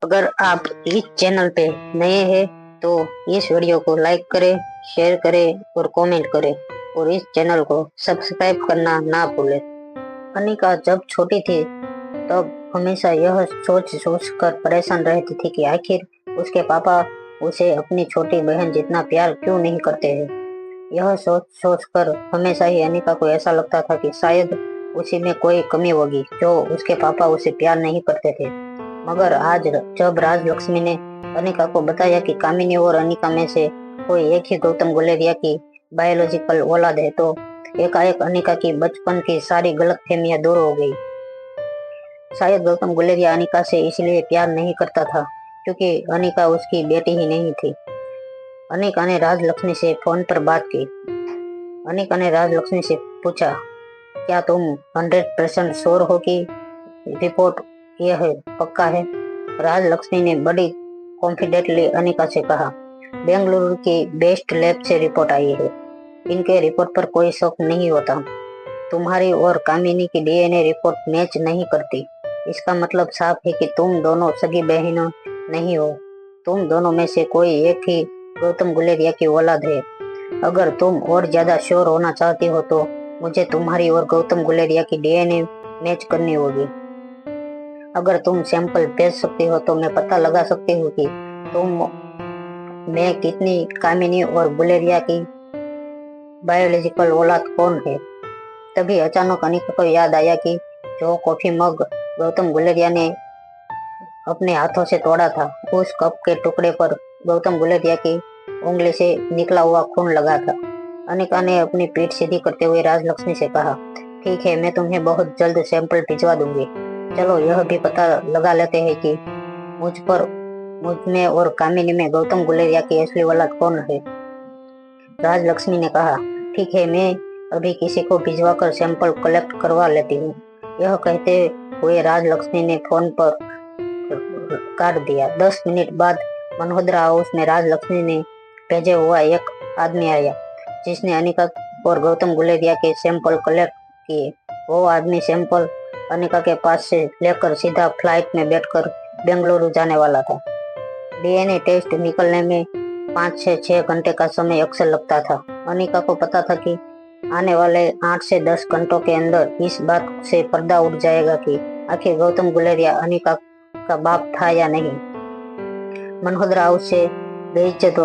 अगर आप इस चैनल पे नए हैं तो इस वीडियो को लाइक करें, शेयर करें और कमेंट करें और इस चैनल को सब्सक्राइब करना ना भूलें। अनिका जब छोटी थी तब हमेशा यह सोच सोच कर परेशान रहती थी कि आखिर उसके पापा उसे अपनी छोटी बहन जितना प्यार क्यों नहीं करते हैं। यह सोच सोच कर हमेशा ही अनिका को ऐसा लगता था कि शायद उसी में कोई कमी होगी जो उसके पापा उसे प्यार नहीं करते थे। मगर आज जब राजलक्ष्मी ने अनिका को बताया कि कामिनी और अनिका में से कोई एक ही गौतम गुलेरिया की बायोलॉजिकल औलाद है तो एकाएक अनिका की बचपन की सारी गलतफहमियां दूर हो गई। शायद गौतम गुलेरिया अनिका से इसलिए प्यार नहीं करता था क्योंकि अनिका उसकी बेटी ही नहीं थी। अनिका ने राजलक्ष्मी से फोन पर बात की। अनिका ने राजलक्ष्मी से पूछा, क्या तुम 100% श्योर हो कि रिपोर्ट यह पक्का है? राजलक्ष्मी ने बड़ी कॉन्फिडेंटली अनिका से कहा, बेंगलुरु की बेस्ट लैब से रिपोर्ट आई है। इनके रिपोर्ट पर कोई शक नहीं होता। तुम्हारी और कामिनी की डीएनए रिपोर्ट मैच नहीं करती। इसका मतलब साफ है कि तुम दोनों सगी बहनों नहीं हो। तुम दोनों में से कोई एक ही गौतम गुलेरिया की औलाद है। अगर तुम और ज्यादा श्योर होना चाहती हो तो मुझे तुम्हारी और गौतम गुलेरिया की डीएनए मैच करनी होगी। अगर तुम सैंपल भेज सकती हो तो मैं पता लगा सकती हूँ कि तुम मैं कितनी कामिनी और गुलेरिया की बायोलॉजिकल औलाद कौन है। तभी अचानक अनिका को याद आया कि जो कॉफी मग गौतम गुलेरिया ने अपने हाथों से तोड़ा था, उस कप के टुकड़े पर गौतम गुलेरिया की उंगली से निकला हुआ खून लगा था। अनिका ने अपनी पीठ सीधी करते हुए राजलक्ष्मी से कहा, ठीक है, मैं तुम्हें बहुत जल्द सैंपल भिजवा दूंगी। चलो यह भी पता लगा लेते हैं कि मुझ में और कामिनी में गौतम गुलेरिया की असली औलाद कौन है। राजलक्ष्मी ने कहा, ठीक है, मैं अभी किसी को भिजवाकर सैंपल कलेक्ट करवा लेती हूँ। यह कहते हुए राजलक्ष्मी ने फोन पर काट दिया। 10 मिनट बाद मनोहद्रा हाउस में राजलक्ष्मी ने भेजे हुआ एक आदमी आया जिसने अनिका और गौतम गुलेरिया के सैंपल कलेक्ट किए। वो आदमी सैंपल अनिका के पास से लेकर सीधा फ्लाइट में बैठकर बेंगलुरु जाने वाला था। डीएनए टेस्ट निकलने में 5 से 6 घंटे का समय अक्सर लगता था। अनिका को पता था कि आने वाले 8 से 10 घंटों के अंदर इस बात से पर्दा उठ जाएगा कि आखिर गौतम गुलेरिया अनिका का बाप था या नहीं। मनोहद्रा हाउस से बेइज्जत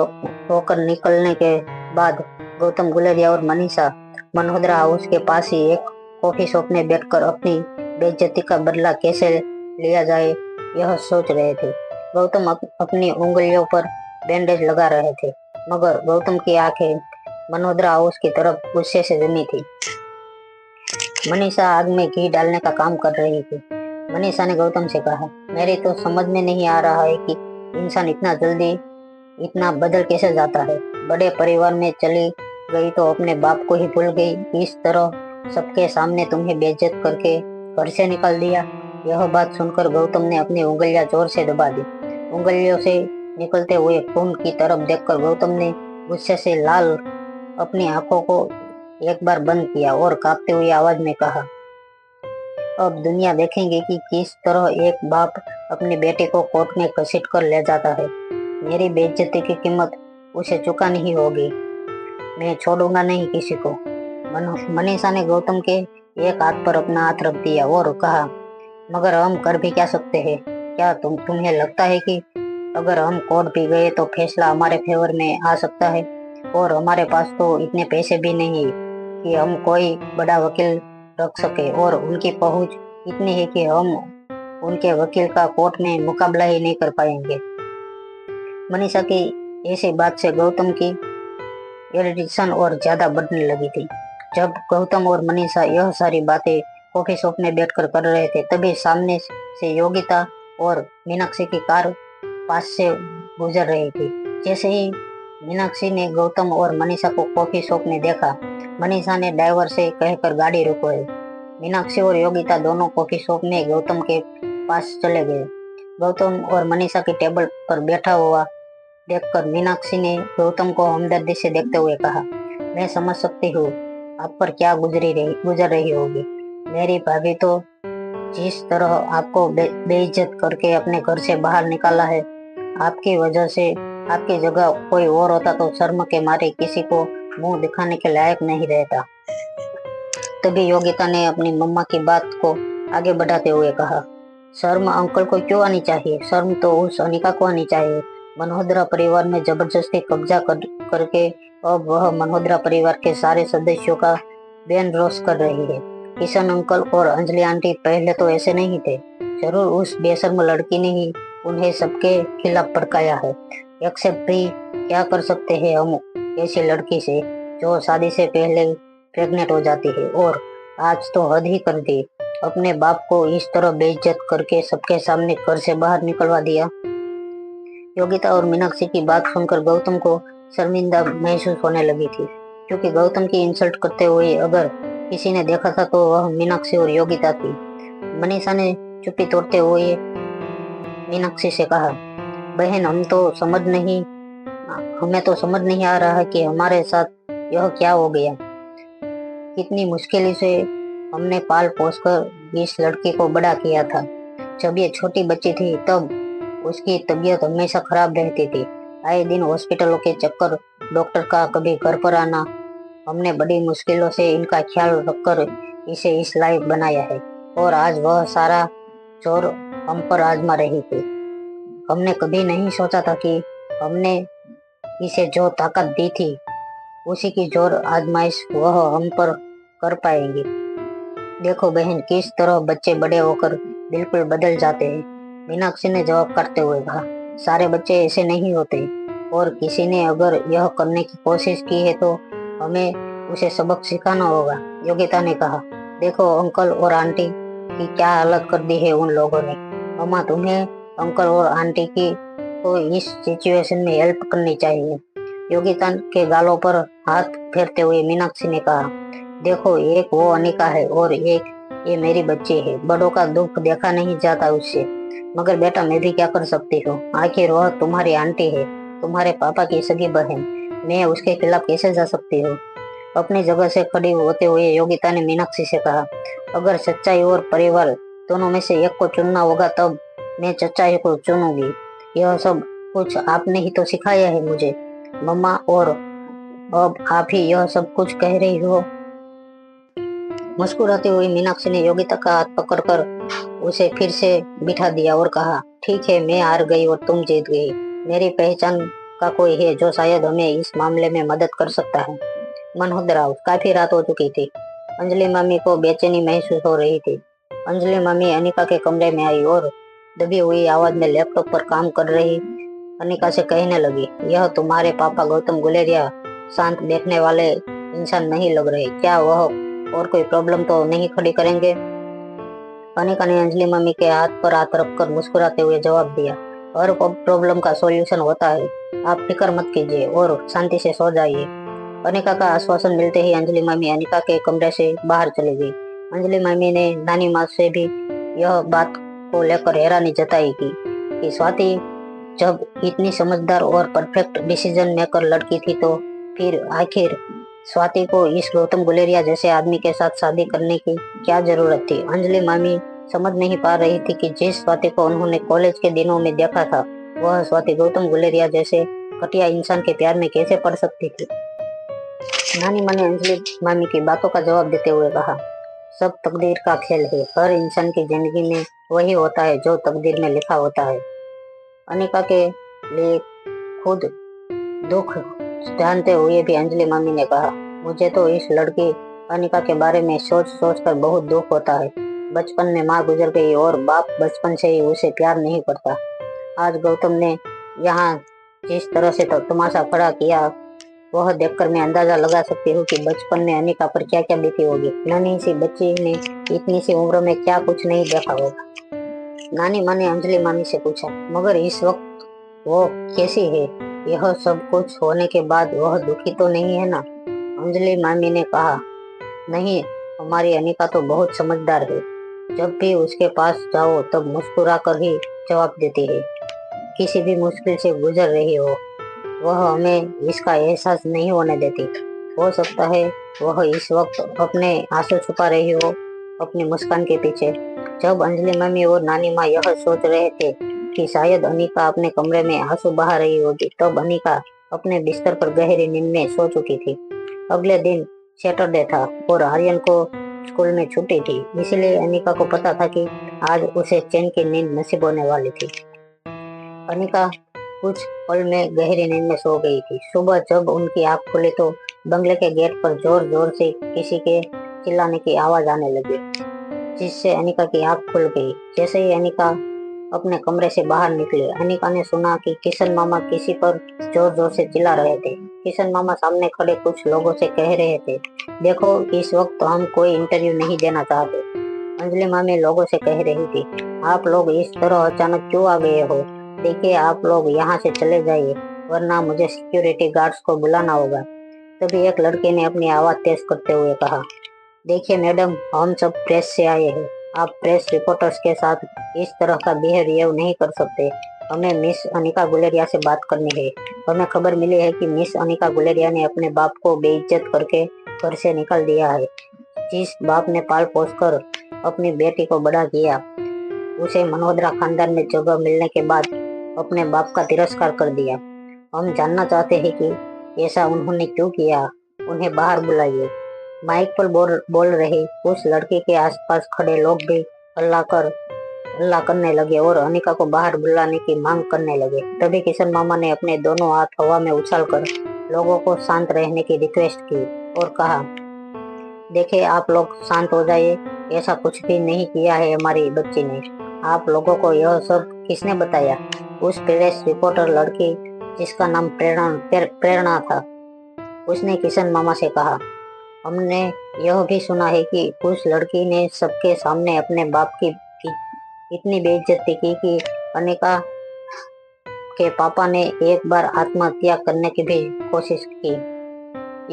होकर निकलने के बाद गौतम गुलेरिया और मनीषा मनोहद्रा हाउस के पास ही एक कॉफी शॉप में बैठकर अपनी बेइज्जती का बदला कैसे लिया जाए यह सोच रहे थे। गौतम अपनी उंगलियों पर बैंडेज लगा रहे थे, मगर गौतम की आंखें मनोहद्रा हाउस की तरफ गुस्से से जमी थी। मनीषा आग में घी डालने का काम कर रही थी। मनीषा ने गौतम से कहा, मेरी तो समझ में नहीं आ रहा है कि इंसान इतना जल्दी इतना बदल कैसे जाता है। बड़े परिवार में चली गई तो अपने बाप को ही भूल गई। इस तरह सबके सामने तुम्हें बेइज्जत करके घर से निकाल दिया। यह बात सुनकर गौतम ने अपनी उंगलियां जोर से दबा दी। उंगलियों से निकलते हुए खून की तरफ देखकर गौतम ने गुस्से से लाल अपनी आंखों को एक बार बंद किया और कांपते हुए आवाज में कहा, अब दुनिया देखेंगे कि किस तरह एक बाप अपनी बेटी को कोर्ट में घसीट कर ले जाता है। मेरी बेइज्जती की कीमत उसे चुकानी ही होगी। मैं छोड़ूंगा नहीं किसी को। मनीषा ने गौतम के एक हाथ पर अपना हाथ रख दिया और कहा, मगर हम कर भी क्या सकते हैं? क्या तुम्हें लगता है कि अगर हम कोर्ट भी गए तो फैसला हमारे फेवर में आ सकता है? और हमारे पास तो इतने पैसे भी नहीं कि हम कोई बड़ा वकील रख सके और उनकी पहुंच इतनी है कि हम उनके वकील का कोर्ट में मुकाबला ही नहीं कर पाएंगे। मनीषा की ऐसी बात से गौतम की इरिटेशन और ज्यादा बढ़ने लगी थी। जब गौतम और मनीषा यह सारी बातें कॉफी शॉप में बैठकर कर रहे थे तभी सामने से योगिता और मीनाक्षी की कार पास से गुजर रही थी। जैसे ही मीनाक्षी ने गौतम और मनीषा को कॉफी शॉप में देखा, मनीषा ने ड्राइवर से कहकर गाड़ी रोकवाई। मीनाक्षी और योगिता दोनों कॉफी शॉप में गौतम के पास चले गए। गौतम और मनीषा की टेबल पर बैठा हुआ देखकर मीनाक्षी ने गौतम को हमदर्दी से देखते हुए कहा, मैं समझ सकती हूँ आप पर क्या गुजर रही होगी। मेरी भाभी तो जिस तरह आपको बेइज्जत करके अपने घर से बाहर निकाला है, आपकी वजह से आपकी जगह कोई और होता तो शर्म के मारे किसी को मुंह दिखाने के लायक नहीं रहता। तभी योगिता ने अपनी मम्मा की बात को आगे बढ़ाते हुए कहा, शर्म अंकल को क्यों आनी चाहिए? शर्म तो उस अनिका को आनी चाहिए। मल्होत्रा परिवार में जबरदस्ती कब्जा करके अब वह मल्होत्रा परिवार के सारे सदस्यों का बेन रोष कर रही है। किशन अंकल और अंजलि आंटी पहले तो ऐसे नहीं थे। जरूर उस बेशर्म लड़की ने ही उन्हें सबके खिलाफ भड़काया है। एक्सेप्ट भी क्या कर सकते हैं हम ऐसी लड़की से जो शादी से पहले प्रेग्नेंट हो जाती है, और आज तो हद ही कर दी। अपने बाप को इस तरह बेइज्जत करके सबके सामने घर से बाहर निकलवा दिया। योगिता और मीनाक्षी की बात सुनकर गौतम को शर्मिंदा महसूस होने लगी थी, क्योंकि गौतम की इंसल्ट करते हुए अगर किसी ने देखा था तो वह मीनाक्षी और योगिता थी। मनीषा ने चुप्पी तोड़ते हुए मीनाक्षी से कहा, बहन हमें तो समझ नहीं आ रहा है कि हमारे साथ यह क्या हो गया। कितनी मुश्किल से हमने पाल पोस कर इस लड़की को बड़ा किया था। जब ये छोटी बच्ची थी तब उसकी तबीयत हमेशा खराब रहती थी। आए दिन हॉस्पिटलों के चक्कर, डॉक्टर का कभी घर पर आना। हमने बड़ी मुश्किलों से इनका ख्याल रखकर इसे इस लायक बनाया है, और आज वह सारा जोर हम पर आजमा रही थी। हमने कभी नहीं सोचा था कि हमने इसे जो ताकत दी थी उसी की जोर आजमाइश वह हम पर कर पाएंगी। देखो बहन, किस तरह बच्चे बड़े होकर बिल्कुल बदल जाते हैं। मीनाक्षी ने जवाब करते हुए कहा, सारे बच्चे ऐसे नहीं होते, और किसी ने अगर यह करने की कोशिश की है तो हमें उसे सबक सिखाना होगा। योगिता ने कहा, देखो अंकल और आंटी की क्या हालत कर दी है उन लोगों ने। मम्मा, तुम्हें अंकल और आंटी की को इस सिचुएशन में हेल्प करनी चाहिए। योगिता के गालों पर हाथ फेरते हुए मीनाक्षी ने कहा, देखो एक वो अनिका है और एक ये मेरी बच्ची है। बड़ों का दुख देखा नहीं जाता उससे, मगर बेटा मैं भी क्या कर सकती हूँ? आखिर वह तुम्हारी आंटी है, तुम्हारे पापा की सगी बहन। मैं उसके खिलाफ कैसे जा सकती हूँ? अपनी जगह से खड़ी होते हुए योगिता ने मीनाक्षी से कहा, अगर सच्चाई और परिवार दोनों में से एक को चुनना होगा तब मैं सच्चाई को चुनूंगी। यह सब कुछ आपने ही तो सिखाया है मुझे मम्मा, और अब आप ही यह सब कुछ कह रही हो। मुस्कुराते हुए मीनाक्षी ने योगिता का हाथ पकड़कर उसे फिर से बिठा दिया और कहा, ठीक है, मैं हार गई और तुम जीत गई। मेरी पहचान का कोई है जो शायद हमें इस मामले में मदद कर सकता है। मल्होत्रा, काफी रात हो चुकी थी। अंजलि मामी को बेचैनी महसूस हो रही थी। अंजलि मामी अनिका के कमरे में आई और दबी हुई आवाज में लैपटॉप पर काम कर रही अनिका से कहने लगी, यह तुम्हारे पापा गौतम गुलेरिया शांत देखने वाले इंसान नहीं लग रहे। क्या वह और कोई प्रॉब्लम तो नहीं खड़ी करेंगे? अनिका ने अंजलि मम्मी के हाथ पर हाथ रखकर मुस्कुराते हुए जवाब दिया, हर प्रॉब्लम का सॉल्यूशन होता है। आप फिक्र मत कीजिए और शांति से सो जाइए। अनिका का आश्वासन मिलते ही अंजलि मम्मी अनिका के कमरे से बाहर चली गई। अंजलि मम्मी ने नानी माँ से भी यह बात को लेकर हैरानी जताई कि स्वाति जब इतनी समझदार और परफेक्ट डिसीजन मेकर लड़की थी तो फिर आखिर स्वाति को इस गौतम गुलेरिया जैसे आदमी के साथ शादी करने की क्या जरूरत थी? अंजलि मामी समझ नहीं पा रही थी कि जिस स्वाति को उन्होंने कॉलेज के दिनों में देखा था वह स्वाति गौतम गुलेरिया जैसे घटिया इंसान के प्यार में कैसे पड़ सकती थी। नानी माँ ने अंजलि मामी की बातों का जवाब देते हुए कहा, सब तकदीर का खेल है। हर इंसान की जिंदगी में वही होता है जो तकदीर में लिखा होता है। अनिका के लिए खुद दुख जानते हुए भी अंजलि मामी ने कहा, मुझे तो इस लड़की अनिका के बारे में सोच सोच कर बहुत दुख होता है। बचपन में माँ गुजर गई और बाप बचपन से ही उसे प्यार नहीं करता। आज गौतम ने यहाँ जिस तरह से तो तमाशा खड़ा किया वह देखकर मैं अंदाजा लगा सकती हूँ कि बचपन में अनिका पर क्या क्या बीती होगी। नन्ही सी बच्ची ने इतनी सी उम्र में क्या कुछ नहीं देखा होगा। नानी माँ ने अंजलि मामी से पूछा, मगर इस वक्त वो कैसी है? यह सब कुछ होने के बाद वह दुखी तो नहीं है ना? अंजलि मामी ने कहा, नहीं, हमारी अनिका तो बहुत समझदार है। जब भी उसके पास जाओ तब मुस्कुरा कर ही जवाब देती है। किसी भी मुश्किल से गुजर रही हो वह हमें इसका एहसास नहीं होने देती। हो सकता है वह इस वक्त अपने आंसू छुपा रही हो, अपनी मुस्कान के पीछे। जब अंजलि मम्मी और नानी माँ यह सोच रहे थे कि शायद अनिका अपने कमरे में आंसू बहा रही होगी, तब अनिका अपने बिस्तर पर गहरी नींद में सो चुकी थी। अगले दिन सैटरडे था और आर्यन को स्कूल में छुट्टी थी, इसलिए अनिका को पता था कि आज उसे चैन की नींद नसीब होने वाली थी। अनिका कुछ पल में गहरी नींद में सो गई थी। सुबह जब उनकी आंख खुली तो बंगले के गेट पर जोर जोर से किसी के चिल्लाने की आवाज आने लगी, जिससे अनिका की आंख खुल गई। जैसे ही अनिका अपने कमरे से बाहर निकली, अनिका ने सुना कि किशन मामा किसी पर जोर जोर से चिल्ला रहे थे। किशन मामा सामने खड़े कुछ लोगों से कह रहे थे, देखो इस वक्त हम कोई इंटरव्यू नहीं देना चाहते। अंजलि मामी लोगों से कह रही थी, आप लोग इस तरह अचानक क्यों आ गए हो? देखिए आप लोग यहाँ से चले जाइए, वरना मुझे सिक्योरिटी गार्ड्स को बुलाना होगा। तभी एक लड़के ने अपनी आवाज तेज करते हुए कहा, देखिए मैडम, हम सब प्रेस से आए हैं, आप प्रेस रिपोर्टर्स के साथ इस तरह का बिहेवियर नहीं कर सकते। हमें मिस अनिका गुलेरिया से बात करनी है। हमें खबर मिली है कि मिस अनिका गुलेरिया ने अपने बाप को बेइज्जत करके घर से निकाल दिया है। जिस बाप ने पाल पोस कर अपनी बेटी को बड़ा किया, उसे मल्होत्रा खानदान में जगह मिलने के बाद अपने बाप का तिरस्कार कर दिया। हम जानना चाहते हैं कि ऐसा उन्होंने क्यों किया। उन्हें बाहर बुलाइए। माइक पर बोल रहे उस लड़के के आसपास खड़े लोग भी हल्ला करने लगे और अनिका को बाहर बुलाने की मांग करने लगे। तभी किशन मामा ने अपने दोनों हाथ हवा में उछालकर लोगों को शांत रहने की रिक्वेस्ट की और कहा, देखिए आप लोग शांत हो जाइए, ऐसा कुछ भी नहीं किया है हमारी बच्ची ने। आप लोगों को यह सब किसने बताया? उस प्रेस रिपोर्टर लड़की जिसका नाम प्रेरणा था, उसने किशन मामा से कहा। हमने यह भी सुना है कि उस लड़की ने सबके सामने अपने बाप की इतनी बेइज्जती की कि अनिका के पापा ने एक बार आत्महत्या करने की भी कोशिश की।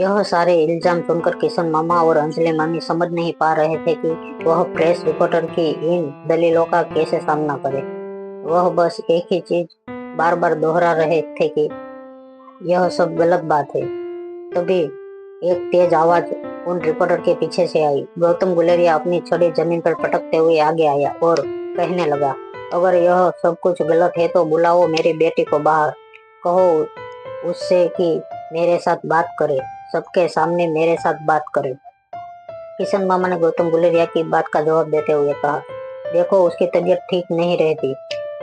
यह सारे इल्जाम सुनकर किशन मामा और अंजलि मामी समझ नहीं पा रहे थे कि वह प्रेस रिपोर्टर की इन दलीलों का कैसे सामना करे। वह बस एक ही चीज बार बार दोहरा रहे थे कि यह सब गलत बात है। तभी एक तेज आवाज उन रिपोर्टर के पीछे से आई। गौतम गुलेरिया अपनी छड़ी जमीन पर पटकते हुए आगे आया और कहने लगा, अगर यह सब कुछ गलत है तो बुलाओ मेरी बेटी को बाहर। कहो उससे कि मेरे साथ बात करे, सबके सामने मेरे साथ बात करे। किशन मामा ने गौतम गुलेरिया की बात का जवाब देते हुए कहा, देखो उसकी तबीयत ठीक नहीं रहती,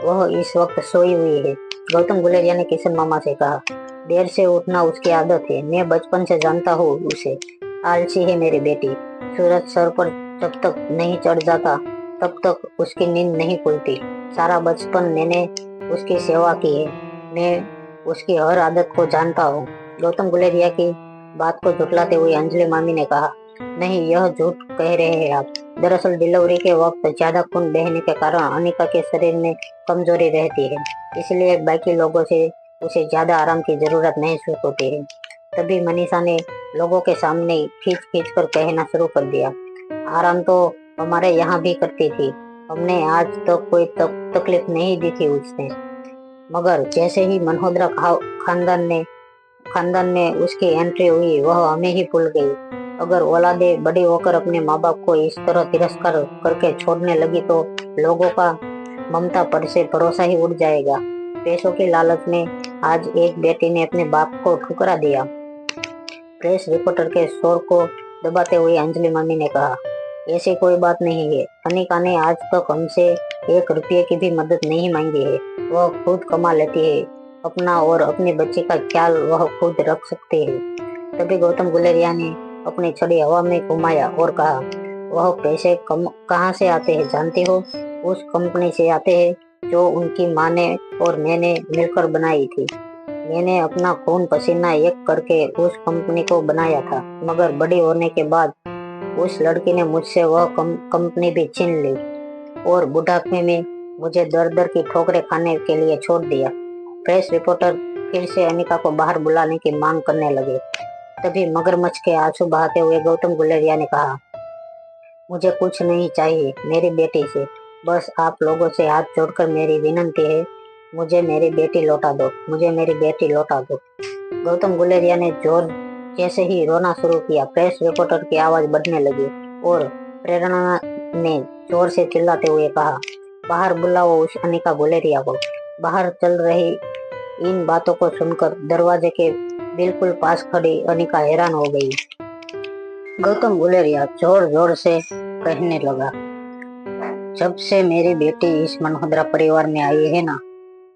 वह इस वक्त सोई हुई है। गौतम गुलेरिया ने किशन मामा से कहा, देर से उठना उसकी आदत है, मैं बचपन से जानता हूँ उसे। आलसी है मेरी बेटी। सूरज सर पर जब तक नहीं चढ़ जाता तब तक उसकी नींद नहीं खुलती। सारा बचपन मैंने उसकी सेवा की है, मैं उसकी हर आदत को जानता हूँ। गौतम गुलेरिया की बात को झुटलाते हुए अंजलि मामी ने कहा, नहीं, यह झूठ कह रहे हैं आप। दरअसल डिलीवरी के वक्त ज्यादा खून बहने के कारण अनिका के शरीर में कमजोरी रहती है, इसलिए बाकी लोगों से उसे ज्यादा आराम की जरूरत महसूस होती है। तभी मनीषा ने लोगों के सामने खींच खींच कर कहना शुरू कर दिया, आराम तो हमारे यहाँ भी करती थी, हमने आज तक कोई तकलीफ नहीं दी थी उसने। मगर जैसे ही मल्होत्रा खानदान में उसकी एंट्री हुई, वह हमें ही भूल गई। अगर औलादे बड़ी होकर अपने माँ बाप को इस तरह तिरस्कार करके छोड़ने लगी तो लोगों का ममता पर से भरोसा ही उड़ जाएगा। पैसों की लालच में आज एक बेटी ने अपने बाप को ठुकरा दिया। प्रेस रिपोर्टर के शोर को दबाते हुए अंजलि मामी ने कहा, ऐसी कोई बात नहीं है। अनिका ने आज तक हमसे 1 रुपये की भी मदद नहीं मांगी है। वह खुद कमा लेती है, अपना और अपनी बच्ची का ख्याल वह खुद रख सकती है। तभी गौतम गुलेरिया ने अपनी छड़ी हवा में घुमाया और कहा, वह पैसे कहाँ से आते हैं जानती हो? उस कंपनी से आते हैं जो उनकी माँ ने और मैंने मिलकर बनाई थी। मैंने अपना खून पसीना एक करके उस कंपनी को बनाया था, मगर बड़ी होने के बाद उस लड़की ने मुझसे वह कंपनी भी छीन ली और बुढ़ापे में मुझे दर दर की ठोकरें खाने के लिए छोड़ दिया। प्रेस रिपोर्टर फिर से अनिका को बाहर बुलाने की मांग करने लगे। तभी मगरमच्छ के आंसू बहाते हुए गौतम गुलेरिया ने कहा, मुझे कुछ नहीं चाहिए मेरी बेटी से, बस आप लोगों से हाथ जोड़कर मेरी विनती है, मुझे मेरी बेटी लौटा दो, मुझे मेरी बेटी लौटा दो। गौतम गुलेरिया ने जोर जैसे ही रोना शुरू किया, प्रेस रिपोर्टर की आवाज बढ़ने लगी और प्रेरणा ने जोर से चिल्लाते हुए कहा, बाहर बुलाओ उस अनिका गुलेरिया को। बाहर चल रही इन बातों को सुनकर दरवाजे के बिल्कुल पास खड़ी अनिका हैरान हो गई। गौतम गुलेरिया जोर जोर से कहने लगा, जब से मेरी बेटी इस मनोहद्रा परिवार में आई है ना,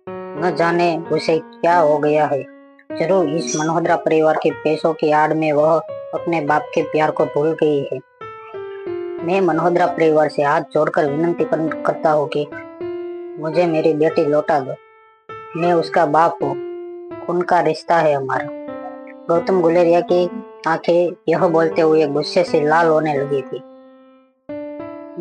न जाने उसे क्या हो गया है। जरूर इस मनोहद्रा परिवार के पैसों की आड़ में वह अपने बाप के प्यार को भूल गई है। मैं मनोहद्रा परिवार से हाथ जोड़कर विनती करता हूँ कि मुझे मेरी बेटी लौटा दो। मैं उसका बाप हूँ, खून का रिश्ता है हमारा। गौतम गुलेरिया की आंखें यह बोलते हुए गुस्से से लाल होने लगी थी,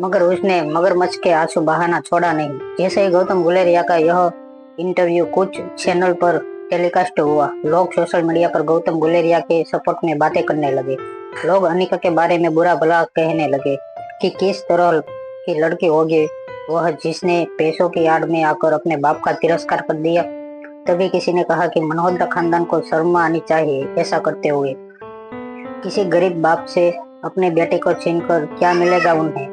मगर उसने मगरमच्छ के आंसू बहाना छोड़ा नहीं। जैसे ही गौतम गुलेरिया का यह इंटरव्यू कुछ चैनल पर टेलीकास्ट हुआ, लोग सोशल मीडिया पर गौतम गुलेरिया के सपोर्ट में बातें करने लगे। लोग अनिका के बारे में बुरा भला कहने लगे कि किस तरह की लड़की होगी वह जिसने पैसों की आड़ में आकर अपने बाप का तिरस्कार कर दिया। तभी किसी ने कहा कि मनोहद्रा खानदान को शर्म आनी चाहिए ऐसा करते हुए। किसी गरीब बाप से अपने बेटे को छीनकर क्या मिलेगा उन्हें।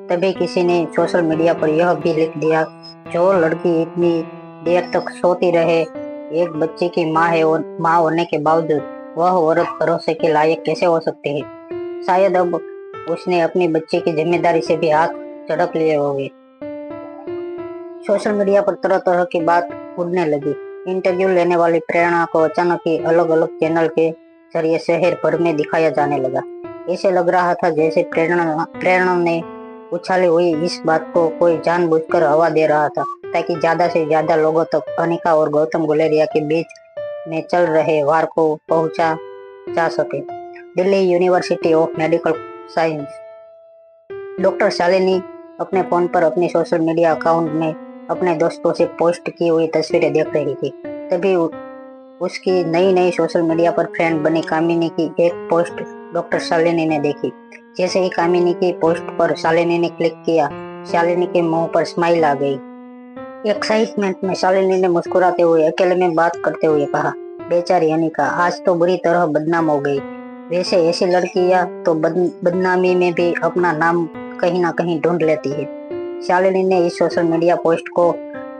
तभी किसी ने सोशल मीडिया पर यह भी लिख दिया, जो लड़की इतनी देर तक सोती रहे, एक बच्चे की माँ है और माँ होने के बावजूद वह औरत भरोसे के लायक कैसे हो सकती है। शायद अब उसने अपनी बच्चे की जिम्मेदारी से भी हाथ झड़प लिए होंगे। सोशल मीडिया पर तरह तरह की बात उड़ने लगी। इंटरव्यू लेने वाली प्रेरणा को अचानक ही अलग अलग चैनल के जरिए शहर भर में दिखाया जाने लगा। ऐसे लग रहा था जैसे प्रेरणा ने उछाली हुई इस बात को कोई जानबूझकर हवा दे रहा था, ताकि ज्यादा से ज्यादा लोगों तक अनिका और गौतम गुलेरिया के बीच में चल रहे वार को पहुंचा जा सके। Delhi university of medical science doctor Shalini अपने फोन पर अपने सोशल मीडिया अकाउंट में अपने दोस्तों से पोस्ट की हुई तस्वीरें देख रही थी। तभी उसकी नई नई सोशल मीडिया पर फ्रेंड बनी कामिनी की एक पोस्ट डॉक्टर शालिनी ने देखी। जैसे ही कामिनी की पोस्ट पर शालिनी ने क्लिक किया, शालिनी के मुंह पर स्माइल आ गई। एक्साइटमेंट में शालिनी ने मुस्कुराते हुए अकेले में बात करते हुए कहा, बेचारी अनिका आज तो बुरी तरह बदनाम हो गई। वैसे ऐसी लड़कियां तो बदनामी में भी अपना नाम कहीं ना कहीं ढूंढ लेती है। शालिनी ने इस सोशल मीडिया पोस्ट को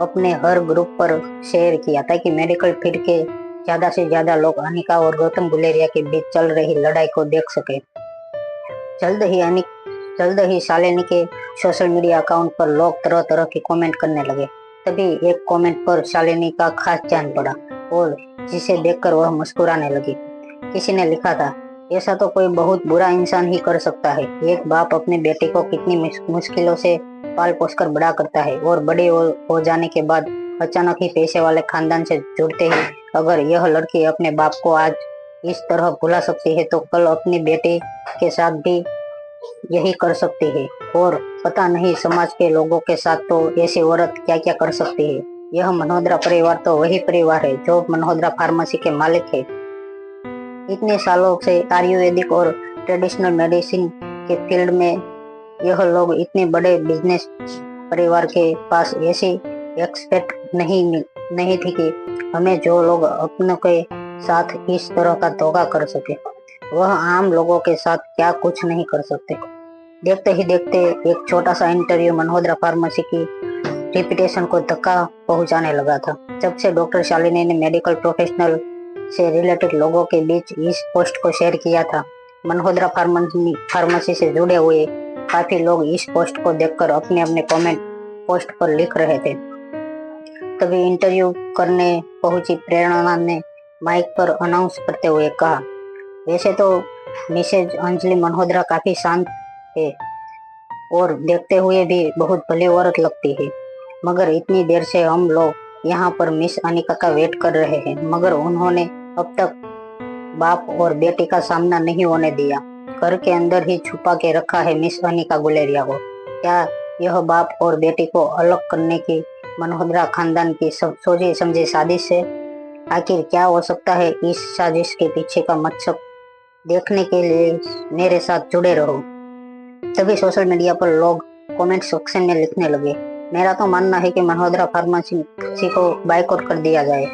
अपने हर ग्रुप पर शेयर किया ताकि मेडिकल फील्ड के ज्यादा से ज्यादा लोग अनिका और गौतम गुलेरिया के बीच चल रही लड़ाई को देख सके। जल्द ही शालिनी के सोशल मीडिया अकाउंट पर लोग तरह तरह के कमेंट करने लगे। तभी एक कमेंट पर शालिनी का खास ध्यान पड़ा और जिसे देखकर वह मुस्कुराने लगी। किसी ने लिखा था, ऐसा तो कोई बहुत बुरा इंसान ही कर सकता है। एक बाप अपने बेटे को कितनी मुश्किलों से पाल पोस कर बड़ा करता है और बड़े हो जाने के बाद अचानक ही पैसे वाले खानदान से जुड़ते ही अगर यह लड़की अपने बाप को आज इस तरह भुला सकती है तो कल अपनी बेटे के साथ भी यही कर सकती है। और पता नहीं समाज के लोगों के साथ तो ऐसी औरत क्या क्या कर सकती है। यह मनोहद्रा परिवार तो वही परिवार है जो मनोहद्रा फार्मेसी के मालिक है। इतने सालों से आयुर्वेदिक और ट्रेडिशनल मेडिसिन के फील्ड में यह लोग इतने बड़े बिजनेस परिवार के पास ऐसी एक्सपेक्ट नहीं थी कि हमें जो लोग अपनों के साथ इस तरह का धोखा कर सके, वह आम लोगों के साथ क्या कुछ नहीं कर सकते। देखते ही देखते एक छोटा सा इंटरव्यू मनोहद्रा फार्मेसी की रेपुटेशन को धक्का पहुंचाने लगा था। जब से डॉक्टर शालिनी ने मेडिकल प्रोफेशनल से रिलेटेड लोगों के बीच इस पोस्ट को शेयर किया था, मनोहद्रा फार्मेसी से जुड़े हुए काफी लोग इस पोस्ट को देखकर अपने अपने कमेंट पोस्ट पर लिख रहे थे। तभी इंटरव्यू करने पहुंची प्रेरणा ने माइक पर अनाउंस करते हुए कहा, वैसे तो मिसेज अंजलि मनोहद्रा काफी शांत है और देखते हुए भी बहुत भली औरत लगती है, मगर इतनी देर से हम लोग यहाँ पर मिस अनिका का वेट कर रहे हैं, मगर उन्होंने अब तक बाप और बेटी का सामना नहीं होने दिया। घर के अंदर ही छुपा के रखा है मिस अनिका गुलेरिया को। क्या यह बाप और बेटी को अलग करने की मनोहद्रा खानदान की सोची समझी साजिश है? आखिर क्या हो सकता है इस साजिश के पीछे का मकसद? देखने के लिए मेरे साथ जुड़े रहो। तभी सोशल मीडिया पर लोग कमेंट सेक्शन में लिखने लगे, मेरा तो मानना है कि मनोहद्रा फार्मेसी को बाइकआउट कर दिया जाए।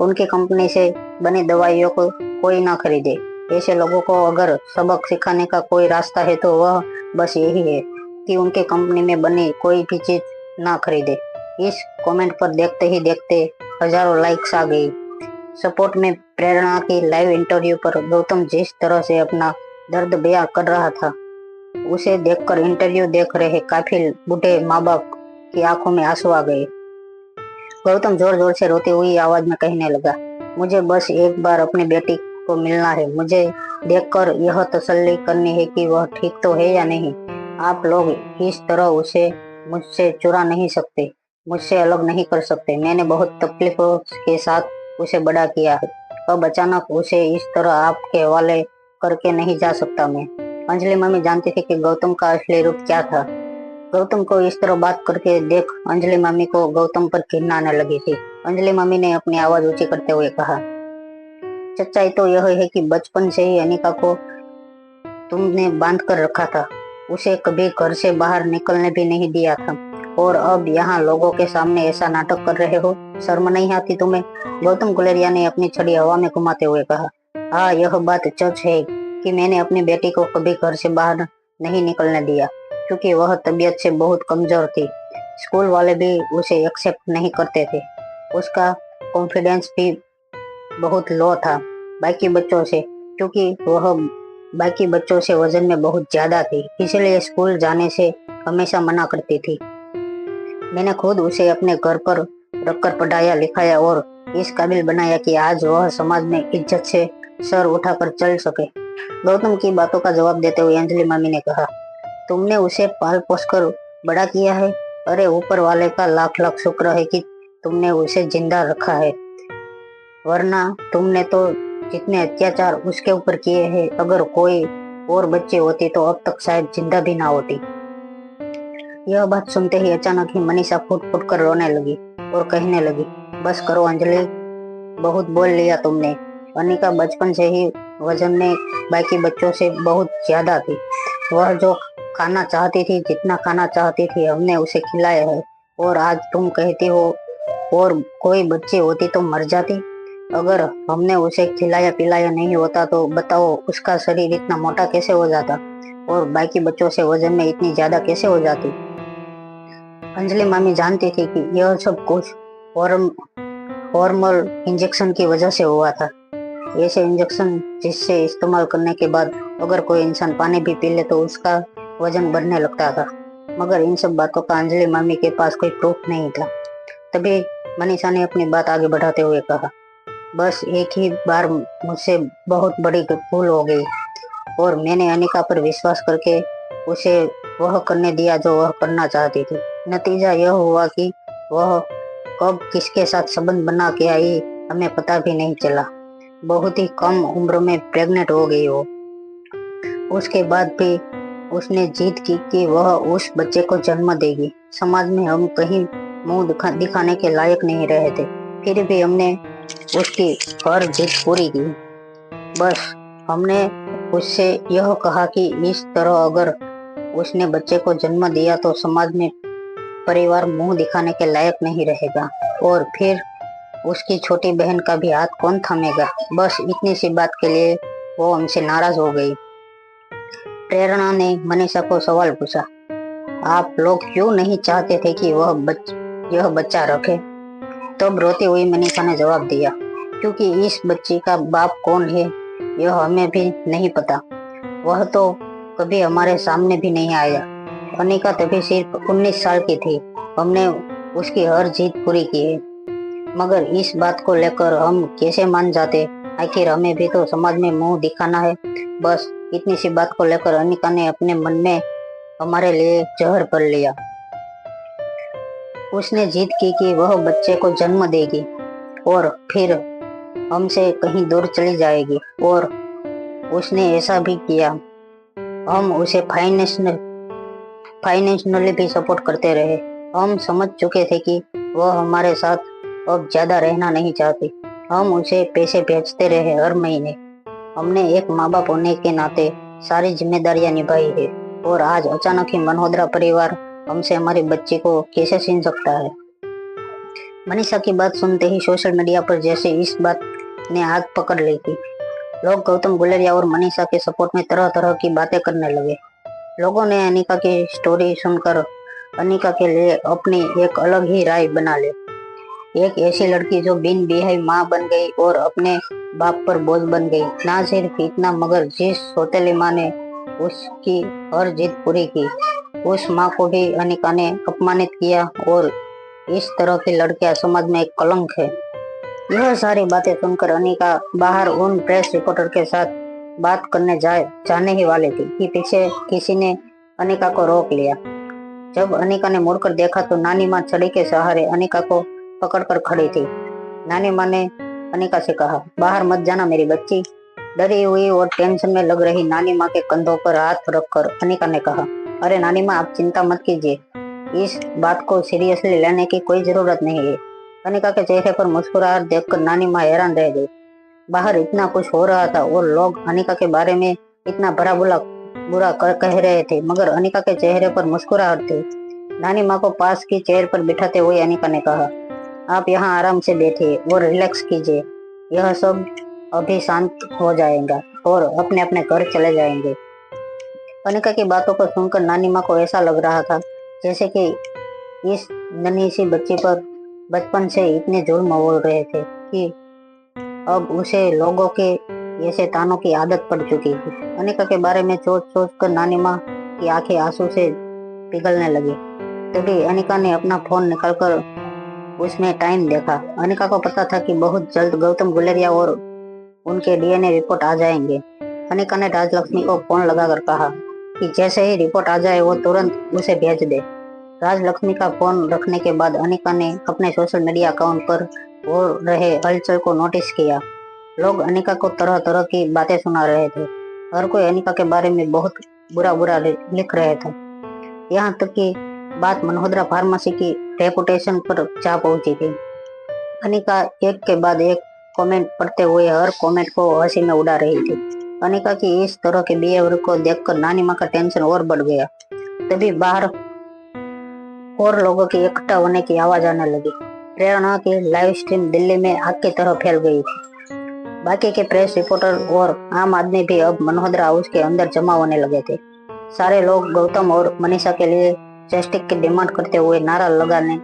उनकी कंपनी से बनी दवाइयों को कोई ना खरीदे। ऐसे लोगों को अगर सबक सिखाने का कोई रास्ता है तो वह बस यही है कि उनके कंपनी में बनी कोई भी चीज ना खरीदे। इस कमेंट पर देखते ही देखते हजारों लाइक्स आ गई। सपोर्ट में प्रेरणा की लाइव इंटरव्यू पर गौतम जिस तरह से अपना दर्द बयां कर रहा था, उसे देखकर इंटरव्यू देख रहे काफी बूढ़े माँ बाप की आंखों में आंसू आ गए। गौतम जोर जोर से रोती हुई आवाज में कहने लगा, मुझे बस एक बार अपनी बेटी को मिलना है। मुझे देखकर यह तसल्ली करनी है कि वह ठीक तो है या नहीं। आप लोग इस तरह उसे मुझसे चुरा नहीं सकते, मुझसे अलग नहीं कर सकते। मैंने बहुत तकलीफों के साथ उसे बड़ा किया है। अब अचानक उसे इस तरह आपके हवाले करके नहीं जा सकता मैं। अंजलि मम्मी जानती थी कि गौतम का असली रूप क्या था। गौतम को इस तरह बात करके देख अंजलि मम्मी को गौतम पर घिन आने लगी थी। अंजलि मम्मी ने अपनी आवाज ऊंची करते हुए कहा, सच्चाई तो यह है कि बचपन से ही अनिका को तुमने बांध कर रखा था, उसे कभी घर से बाहर निकलने भी नहीं दिया था, और अब यहाँ लोगों के सामने ऐसा नाटक कर रहे हो। शर्म नहीं आती तुम्हें? गौतम गुलेरिया ने अपनी छड़ी हवा में घुमाते हुए कहा, हाँ, यह बात सच है कि मैंने अपनी बेटी को कभी घर से बाहर नहीं निकलने दिया, क्योंकि वह तबीयत से बहुत कमजोर थी। स्कूल वाले भी उसे एक्सेप्ट नहीं करते थे। उसका कॉन्फिडेंस भी बहुत लो था बाकी बच्चों से, क्योंकि वह बाकी बच्चों से वजन में बहुत ज्यादा थी, इसलिए स्कूल जाने से हमेशा मना करती थी। मैंने खुद उसे अपने घर पर रखकर पढ़ाया लिखाया और इस काबिल बनाया कि आज वह समाज में इज्जत से सर उठाकर चल सके। गौतम की बातों का जवाब देते हुए अंजलि मामी ने कहा, तुमने उसे पाल पोस कर बड़ा किया है। अरे ऊपर वाले का लाख लाख शुक्र है कि तुमने उसे जिंदा रखा है, वरना तुमने तो जितने अत्याचार उसके ऊपर किए हैं, अगर कोई और बच्चे होती तो अब तक शायद जिंदा भी ना होती। यह बात सुनते ही अचानक ही मनीषा फूट फूट कर रोने लगी और कहने लगी, बस करो अंजलि, बहुत बोल लिया तुमने। अनिका बचपन से ही वजन में बाकी बच्चों से बहुत ज्यादा थी। वह जो खाना चाहती थी, जितना खाना चाहती थी, हमने उसे खिलाया है, और आज तुम कहती हो और कोई बच्ची होती तो मर जाती। अगर हमने उसे खिलाया पिलाया नहीं होता तो बताओ उसका शरीर इतना मोटा कैसे हो जाता और बाकी बच्चों से वजन में इतनी ज्यादा कैसे हो जाती। अंजलि मामी जानती थी कि यह सब कुछ हॉर्मोन इंजेक्शन की वजह से हुआ था। ऐसे इंजेक्शन जिससे इस्तेमाल करने के बाद अगर कोई इंसान पानी भी पी ले तो उसका वजन बढ़ने लगता था, मगर इन सब बातों का अंजलि मामी के पास कोई प्रूफ नहीं था। तभी मनीषा ने अपनी बात आगे बढ़ाते हुए कहा, बस एक ही बार मुझसे बहुत बड़ी भूल हो गई और मैंने अनिका पर विश्वास करके उसे वह करने दिया जो वह करना चाहती थी। नतीजा यह हुआ कि वह कब किसके साथ संबंध बना के आई हमें पता भी नहीं चला। बहुत ही कम उम्र में प्रेग्नेंट हो गई वो। उसके बाद भी उसने जीत की कि वह उस बच्चे को जन्म देगी। समाज में हम कहीं मुंह दिखाने के लायक नहीं रहे थे, फिर भी हमने उसकी हर जीत पूरी की। बस हमने उससे यह कहा कि इस तरह अगर उसने बच्चे को जन्म दिया तो समाज में परिवार मुंह दिखाने के लायक नहीं रहेगा, और फिर उसकी छोटी बहन का भी हाथ कौन थामेगा। बस इतनी सी बात के लिए वो हमसे नाराज हो गई। प्रेरणा ने मनीषा को सवाल पूछा, आप लोग क्यों नहीं चाहते थे कि यह बच्चा रखे? तब रोती हुई मनीषा ने जवाब दिया, क्योंकि इस बच्ची का बाप कौन है यह हमें भी नहीं पता। वह तो कभी हमारे सामने भी नहीं आया। अनिका तभी सिर्फ 19 साल की थी। हमने उसकी हर जीत पूरी की है, मगर इस बात को लेकर हम कैसे मान जाते? आखिर हमें भी तो समाज में मुंह दिखाना है। बस इतनी सी बात को लेकर अनिका ने अपने मन में हमारे लिए जहर भर लिया। उसने जीत की कि वह बच्चे को जन्म देगी और फिर हमसे कहीं दूर चली जाएगी, और उसने ऐसा भी किया। हम उसे फाइनेंशियली भी सपोर्ट करते रहे। हम समझ चुके थे कि वह हमारे साथ अब ज्यादा रहना नहीं चाहती। हम उसे पैसे भेजते रहे हर महीने। हमने एक माँ बाप होने के नाते सारी जिम्मेदारियां निभाई है, और आज अचानक ही मल्होत्रा परिवार हमसे हमारी बच्ची को कैसे छीन सकता है? मनीषा की बात सुनते ही सोशल मीडिया पर जैसे इस बात ने आग पकड़ ली थी। लोग गौतम गुलेरिया और मनीषा के सपोर्ट में तरह तरह की बातें करने लगे। लोगों ने अनिका की स्टोरी सुनकर अनिका के लिए अपनी एक अलग ही राय बना ली। एक ऐसी लड़की जो बिन बिहाई माँ बन गई और अपने बाप पर बोझ बन गई। ना सिर्फ इतना मगर जिस सौतेली माँ ने उसकी हर जिद पूरी की, उस माँ को भी अनिका ने अपमानित किया। और इस तरह की लड़कियां समाज में एक कलंक है। यह सारी बातें सुनकर अनिका बाहर उन प्रेस रिपोर्टर के साथ बात करने जाने ही वाली थी कि पीछे किसी ने अनिका को रोक लिया। जब अनिका ने मुड़कर देखा तो नानी माँ छड़ी के सहारे अनिका को पकड़कर खड़ी थी। नानी माँ ने अनिका से कहा, बाहर मत जाना मेरी बच्ची। डरी हुई और टेंशन में लग रही नानी माँ के कंधों पर हाथ रखकर अनिका ने कहा, अरे नानी माँ, आप चिंता मत कीजिए, इस बात को सीरियसली लेने की कोई जरूरत नहीं है। अनिका के चेहरे पर मुस्कुराहट देखकर नानी माँ हैरान रह गई। बाहर इतना कुछ हो रहा था और लोग अनिका के बारे में इतना बुरा कह रहे थे, मगर अनिका के चेहरे पर मुस्कुराहट थी। नानी माँ को पास की चेयर पर बिठाते हुए अनिका ने कहा, आप यहाँ आराम से बैठिए और रिलैक्स कीजिए, यह सब अभी शांत हो जाएगा और अपने अपने घर चले जाएंगे। अनिका की बातों को सुनकर नानी माँ को ऐसा लग रहा था जैसे कि इस नन्ही सी बच्ची पर बचपन से इतने जुल्म हो रहे थे कि अब उसे लोगों के ऐसे तानों की आदत पड़ चुकी थी। अनिका के बारे में सोच कर नानी माँ की आंखें आंसू से पिघलने लगी। तभी अनिका ने अपना फोन निकालकर उसमें टाइम देखा। अनिका को पता था कि बहुत जल्द गौतम गुलेरिया और उनके डीएनए रिपोर्ट आ जाएंगे। अनिका ने राजलक्ष्मी को फोन लगाकर कहा कि जैसे ही रिपोर्ट आ जाए वो तुरंत उसे भेज दे। राजलक्ष्मी का फोन रखने के बाद अनिका ने अपने सोशल मीडिया अकाउंट पर हो रहे हलचल को नोटिस किया। लोग अनिका को तरह तरह की बातें सुना रहे थे। हर कोई अनिका के बारे में बहुत बुरा लिख रहे थे। यहाँ तक कि बात मल्होत्रा फार्मेसी की रेपुटेशन पर जा पहुंची थी। अनिका एक के बाद एक कमेंट पढ़ते हुए हर कमेंट को हंसी में उड़ा रही थी। अनिका की इस तरह के बिहेवियर को देखकर नानी माँ का टेंशन और बढ़ गया। तभी बाहर और लोगों की इकट्ठा होने की आवाज आने लगी। प्रेरणा की लाइव स्ट्रीम दिल्ली में आग की तरह फैल गई थी। बाकी के प्रेस रिपोर्टर और आम आदमी भी अब मल्होत्रा हाउस के अंदर जमा होने लगे थे। सारे लोग गौतम और मनीषा के लिए जस्टिस की डिमांड करते हुए नारा लगाने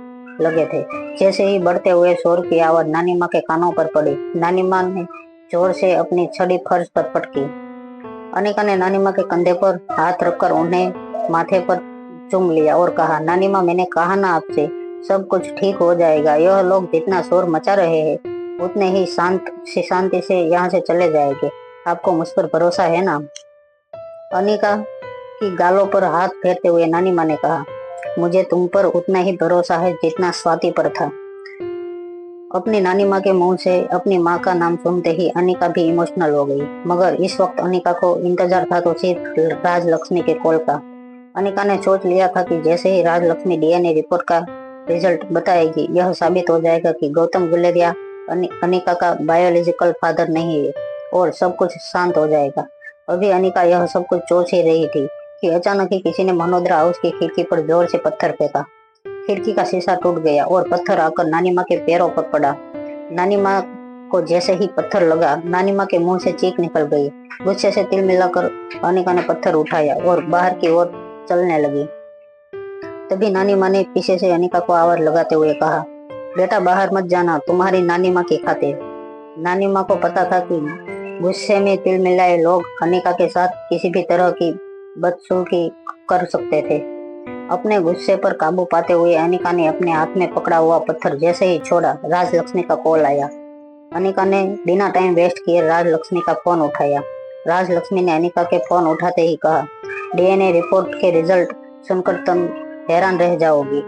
लगे थे। जैसे ही बढ़ते हुए शोर की आवाज नानी माँ के कानों पर पड़ी, नानी माँ ने जोर से अपनी छड़ी फर्श पर पटकी। अनिका ने नानी माँ के कंधे पर हाथ रखकर उन्हें माथे पर चूम लिया और कहा, नानी माँ, मैंने कहा ना आपसे, सब कुछ ठीक हो जाएगा। यह लोग जितना शोर मचा रहे हैं उतने ही शांति से यहाँ से चले जाएंगे। आपको मुझ पर भरोसा है ना? अनिका की गालों पर हाथ फेरते हुए नानी माँ ने कहा, मुझे तुम पर उतना ही भरोसा है जितना स्वाति पर था। अपनी नानी माँ के मुंह से अपनी माँ का नाम सुनते ही अनिका भी इमोशनल हो गई। मगर इस वक्त अनिका को इंतजार था तो सिर्फ राजलक्ष्मी के कॉल का। अनिका ने सोच लिया था कि जैसे ही राजलक्ष्मी डीएनए रिपोर्ट का रिजल्ट बताएगी, यह साबित हो जाएगा कि गौतम गुलेरिया अनिका का बायोलॉजिकल फादर नहीं है और सब कुछ शांत हो जाएगा। अभी अनिका यह सब कुछ सोच ही रही थी कि अचानक ही किसी ने मल्होत्रा हाउस की खिड़की पर जोर से पत्थर फेंका। खिड़की का शीशा टूट गया और पत्थर आकर नानी माँ के पैरों पर पड़ा। नानी माँ को जैसे ही पत्थर लगा, नानी माँ के मुंह से चीख निकल गई। गुस्से से तिल मिलाकर अनिका ने पत्थर उठाया और बाहर की ओर चलने लगी। तभी नानी माँ ने पीछे से अनिका को आवाज लगाते हुए कहा, बेटा बाहर मत जाना, तुम्हारी नानी माँ की खातिर। नानी माँ को पता था कि गुस्से में तिल मिलाए लोग अनिका के साथ किसी भी तरह की बदसलूकी कर सकते थे। अपने गुस्से पर काबू पाते हुए अनिका ने अपने हाथ में पकड़ा हुआ पत्थर जैसे ही छोड़ा, राजलक्ष्मी का कॉल आया। अनिका ने बिना टाइम वेस्ट किए राजलक्ष्मी का फोन उठाया। राजलक्ष्मी ने अनिका के फोन उठाते ही कहा, डीएनए रिपोर्ट के रिजल्ट सुनकर तुम हैरान रह जाओगी।